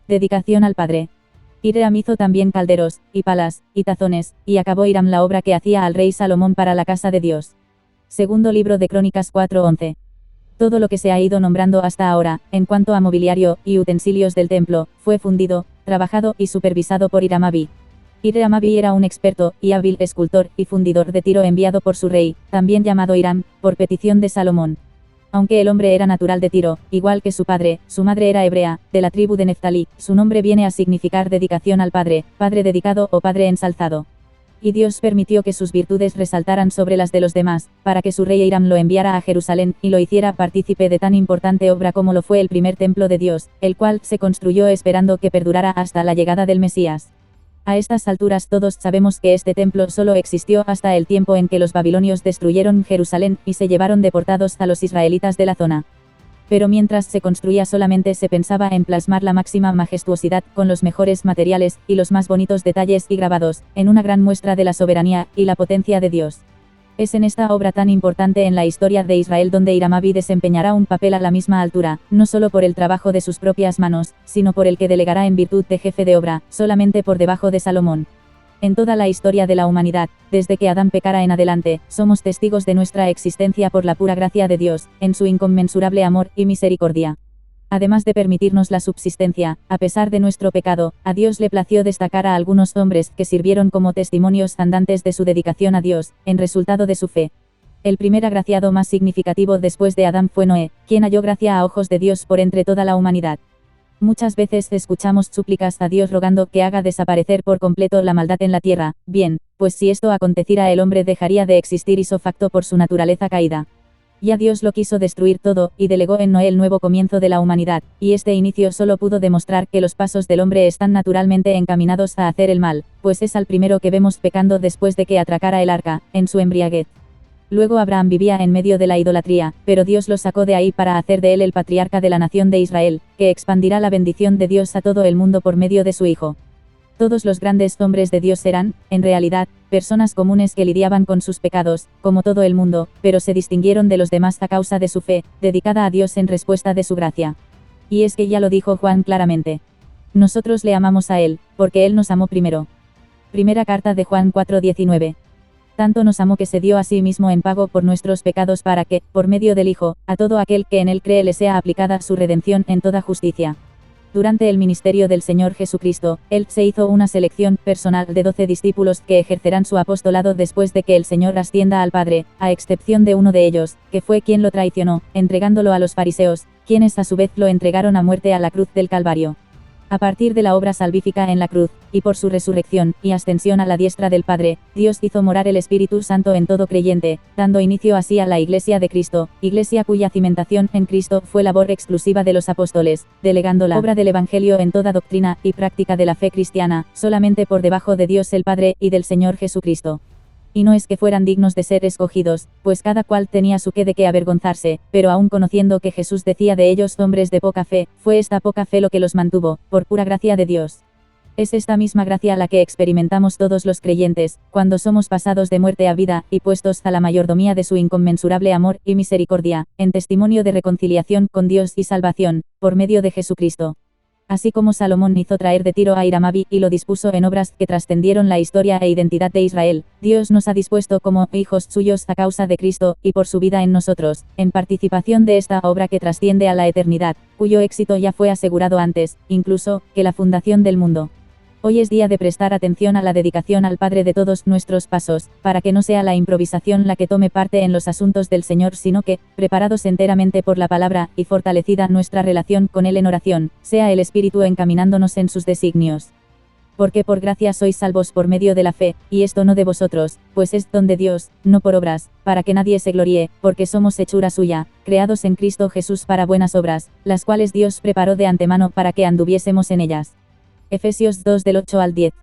Dedicación al Padre. Hiram hizo también calderos, y palas, y tazones, y acabó Hiram la obra que hacía al rey Salomón para la casa de Dios. Segundo libro de Crónicas 4:11. Todo lo que se ha ido nombrando hasta ahora, en cuanto a mobiliario y utensilios del templo, fue fundido, trabajado y supervisado por Hiram Abi. Hiram Abi era un experto y hábil escultor y fundidor de Tiro enviado por su rey, también llamado Hiram, por petición de Salomón. Aunque el hombre era natural de Tiro, igual que su padre, su madre era hebrea, de la tribu de Neftalí, su nombre viene a significar dedicación al Padre, Padre dedicado o Padre ensalzado. Y Dios permitió que sus virtudes resaltaran sobre las de los demás, para que su rey Hiram lo enviara a Jerusalén y lo hiciera partícipe de tan importante obra como lo fue el primer templo de Dios, el cual se construyó esperando que perdurara hasta la llegada del Mesías. A estas alturas todos sabemos que este templo solo existió hasta el tiempo en que los babilonios destruyeron Jerusalén y se llevaron deportados a los israelitas de la zona. Pero mientras se construía solamente se pensaba en plasmar la máxima majestuosidad con los mejores materiales y los más bonitos detalles y grabados, en una gran muestra de la soberanía y la potencia de Dios. Es en esta obra tan importante en la historia de Israel donde Hiram Abi desempeñará un papel a la misma altura, no solo por el trabajo de sus propias manos, sino por el que delegará en virtud de jefe de obra, solamente por debajo de Salomón. En toda la historia de la humanidad, desde que Adán pecara en adelante, somos testigos de nuestra existencia por la pura gracia de Dios, en su inconmensurable amor y misericordia. Además de permitirnos la subsistencia, a pesar de nuestro pecado, a Dios le plació destacar a algunos hombres que sirvieron como testimonios andantes de su dedicación a Dios, en resultado de su fe. El primer agraciado más significativo después de Adán fue Noé, quien halló gracia a ojos de Dios por entre toda la humanidad. Muchas veces escuchamos súplicas a Dios rogando que haga desaparecer por completo la maldad en la tierra, bien, pues si esto aconteciera el hombre dejaría de existir ipso facto por su naturaleza caída. Ya Dios lo quiso destruir todo, y delegó en Noé el nuevo comienzo de la humanidad, y este inicio solo pudo demostrar que los pasos del hombre están naturalmente encaminados a hacer el mal, pues es al primero que vemos pecando después de que atracara el arca, en su embriaguez. Luego Abraham vivía en medio de la idolatría, pero Dios lo sacó de ahí para hacer de él el patriarca de la nación de Israel, que expandirá la bendición de Dios a todo el mundo por medio de su Hijo. Todos los grandes hombres de Dios eran, en realidad, personas comunes que lidiaban con sus pecados, como todo el mundo, pero se distinguieron de los demás a causa de su fe, dedicada a Dios en respuesta de su gracia. Y es que ya lo dijo Juan claramente. Nosotros le amamos a Él, porque Él nos amó primero. Primera carta de Juan 4:19. Tanto nos amó que se dio a sí mismo en pago por nuestros pecados para que, por medio del Hijo, a todo aquel que en Él cree le sea aplicada su redención en toda justicia. Durante el ministerio del Señor Jesucristo, Él se hizo una selección personal de 12 discípulos que ejercerán su apostolado después de que el Señor ascienda al Padre, a excepción de uno de ellos, que fue quien lo traicionó, entregándolo a los fariseos, quienes a su vez lo entregaron a muerte a la cruz del Calvario. A partir de la obra salvífica en la cruz, y por su resurrección y ascensión a la diestra del Padre, Dios hizo morar el Espíritu Santo en todo creyente, dando inicio así a la Iglesia de Cristo, Iglesia cuya cimentación en Cristo fue labor exclusiva de los apóstoles, delegando la obra del Evangelio en toda doctrina y práctica de la fe cristiana, solamente por debajo de Dios el Padre y del Señor Jesucristo. Y no es que fueran dignos de ser escogidos, pues cada cual tenía su qué de qué avergonzarse, pero aun conociendo que Jesús decía de ellos hombres de poca fe, fue esta poca fe lo que los mantuvo, por pura gracia de Dios. Es esta misma gracia la que experimentamos todos los creyentes, cuando somos pasados de muerte a vida, y puestos a la mayordomía de su inconmensurable amor y misericordia, en testimonio de reconciliación con Dios y salvación, por medio de Jesucristo. Así como Salomón hizo traer de Tiro a Hiram Abi y lo dispuso en obras que trascendieron la historia e identidad de Israel, Dios nos ha dispuesto como hijos suyos a causa de Cristo y por su vida en nosotros, en participación de esta obra que trasciende a la eternidad, cuyo éxito ya fue asegurado antes, incluso, que la fundación del mundo. Hoy es día de prestar atención a la dedicación al Padre de todos nuestros pasos, para que no sea la improvisación la que tome parte en los asuntos del Señor, sino que, preparados enteramente por la palabra, y fortalecida nuestra relación con Él en oración, sea el Espíritu encaminándonos en sus designios. Porque por gracia sois salvos por medio de la fe, y esto no de vosotros, pues es don de Dios, no por obras, para que nadie se gloríe, porque somos hechura suya, creados en Cristo Jesús para buenas obras, las cuales Dios preparó de antemano para que anduviésemos en ellas. Efesios 2 del 8 al 10.